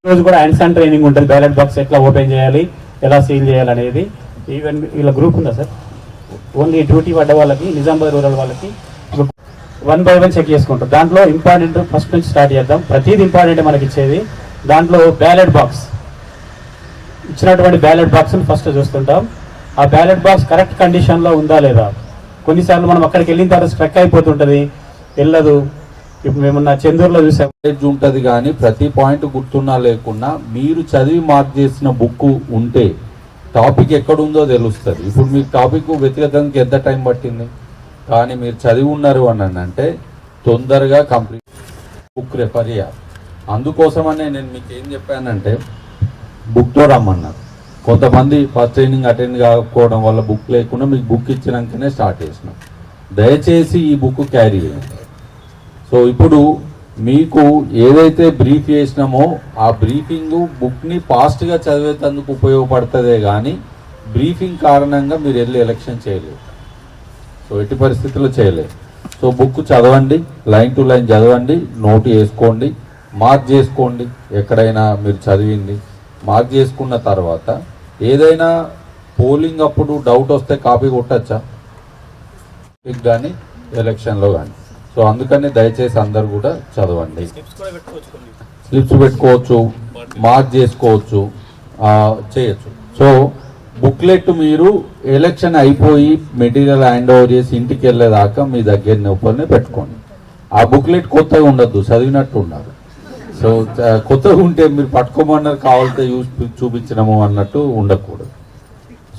రోజు కూడా hands on training ఉంటుంది. బ్యాలెట్ బాక్స్ ఎట్లా ఓపెన్ చేయాలి, ఎలా సీల్ చేయాలి అనేది. ఈవెన్ వీళ్ళ గ్రూప్ ఉందా సార్? ఓన్లీ డ్యూటీ పడ్డ వాళ్ళకి, నిజామాబాద్ రూరల్ వాళ్ళకి 1 by 1 చెక్ చేసుకుంటాం. దాంట్లో ఇంపార్టెంట్ ఫస్ట్ నుంచి స్టార్ట్ చేద్దాం. ప్రతిదీ ఇంపార్టెంట్ మనకి ఇచ్చేది. దాంట్లో బ్యాలెట్ బాక్స్ ఇచ్చినటువంటి బ్యాలెట్ బాక్స్ని ఫస్ట్ చూస్తుంటాం. ఆ బ్యాలెట్ బాక్స్ కరెక్ట్ కండిషన్లో ఉందా లేదా. కొన్నిసార్లు మనం అక్కడికి వెళ్ళిన తర్వాత స్ట్రక్ అయిపోతుంటుంది, వెళ్ళదు. ఇప్పుడు మేము నా చెందూరులో చూసాం ఉంటుంది, కానీ ప్రతి పాయింట్ గుర్తున్నా లేకున్నా మీరు చదివి మార్క్ చేసిన బుక్ ఉంటే టాపిక్ ఎక్కడుందో తెలుస్తుంది. ఇప్పుడు మీకు టాపిక్ వెతకడానికి ఎంత టైం పట్టింది, కానీ మీరు చదివి ఉన్నారు అని అంటే తొందరగా కంప్లీట్ బుక్ రెఫర్ చేయాలి. అందుకోసమనే నేను మీకు ఏం చెప్పానంటే బుక్తో రమ్మన్నారు. కొంతమంది ఫస్ట్ ట్రైనింగ్ అటెండ్ కాకపోవడం వల్ల బుక్ లేకుండా మీకు బుక్ ఇచ్చినాకనే స్టార్ట్ చేసినాం. దయచేసి ఈ బుక్ క్యారీ చేయండి. సో ఇప్పుడు మీకు ఏదైతే బ్రీఫ్ చేసినామో ఆ బ్రీఫింగ్ బుక్ని ఫాస్ట్గా చదివేందుకు ఉపయోగపడుతుందే కానీ బ్రీఫింగ్ కారణంగా మీరు వెళ్ళి ఎలక్షన్ చేయలేరు. సో ఎట్టి పరిస్థితుల్లో చేయలేరు. సో బుక్ చదవండి, లైన్ టు లైన్ చదవండి, నోట్ చేసుకోండి, మార్క్ చేసుకోండి. ఎక్కడైనా మీరు చదివింది మార్క్ చేసుకున్న తర్వాత ఏదైనా పోలింగ్ అప్పుడు డౌట్ వస్తే కాపీ కొట్టచ్చా కానీ ఎలక్షన్లో కానీ. సో అందుకని దయచేసి అందరు కూడా చదవండి. స్లిప్స్ పెట్టుకోవచ్చు, మార్క్ చేసుకోవచ్చు, చేయొచ్చు. సో బుక్లెట్ మీరు ఎలక్షన్ అయిపోయి మెటీరియల్ హ్యాండ్ ఓవర్ చేసి ఇంటికి వెళ్ళేదాకా మీ దగ్గర నొప్పని పెట్టుకోండి. ఆ బుక్లెట్ కొత్తగా ఉండద్దు, చదివినట్టు ఉండాలి. సో కొత్తగా ఉంటే మీరు పట్టుకోమన్నారు కావాలితే చూపించడము అన్నట్టు ఉండకూడదు.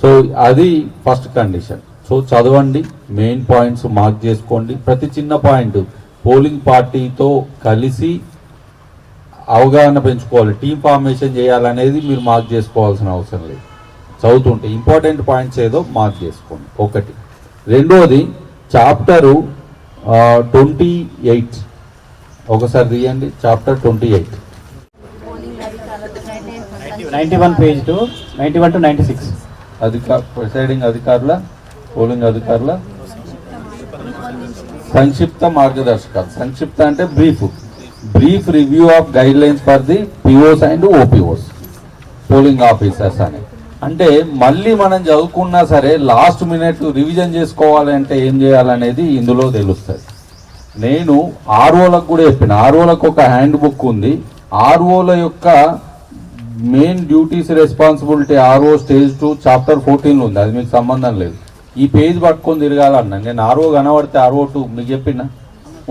సో అది ఫస్ట్ కండిషన్. సో చదవండి, మెయిన్ పాయింట్స్ మార్క్ చేసుకోండి. ప్రతి చిన్న పాయింట్ పోలింగ్ పార్టీతో కలిసి అవగాహన పెంచుకోవాలి, టీం ఫార్మేషన్ చేయాలనేది మీరు మార్క్ చేసుకోవాల్సిన అవసరం లేదు. చదువుతుంటే ఇంపార్టెంట్ పాయింట్స్ ఏదో మార్క్ చేసుకోండి. ఒకటి. రెండోది చాప్టరు 28 ఒకసారి తీయండి. Chapter 28 91 page to 91 to 96 presiding అధికారుల పోలింగ్ అధికారుల సంక్షిప్త మార్గదర్శకాలు. సంక్షిప్త అంటే brief review of guide lines for the POs and OPOs polling officers అని. అంటే మళ్ళీ మనం చదువుకున్నా సరే లాస్ట్ మినిట్ రివిజన్ చేసుకోవాలి అంటే ఏం చేయాలనేది ఇందులో తెలుస్తుంది. నేను ఆర్ఓలకు కూడా చెప్పిన, ఆర్ఓలకు ఒక హ్యాండ్ బుక్ ఉంది. ఆర్ఓల యొక్క main duties responsibility RO stage 2 chapter 14 ఉంది. అది మీకు సంబంధం లేదు. ఈ పేజ్ పట్టుకొని తిరగాలన్నా నేను ఆర్ఓ కనబడితే ఆర్ఓ 2 మీకు చెప్పిన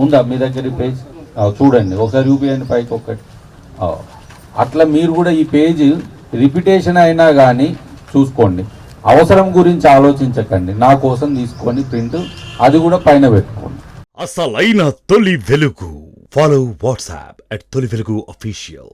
ఉందా మీ దగ్గర ఈ పేజ్? చూడండి ఒకసారి చూపించండి పైకి ఒకటి. అట్లా మీరు కూడా ఈ పేజ్ రిపిటేషన్ అయినా కానీ చూసుకోండి. అవసరం గురించి ఆలోచించకండి, నా కోసం తీసుకొని ప్రింట్ అది కూడా పైన పెట్టుకోండి. అసలైన తొలి వెలుగు. ఫాలో వాట్సాప్ @తొలి వెలుగు అఫీషియల్.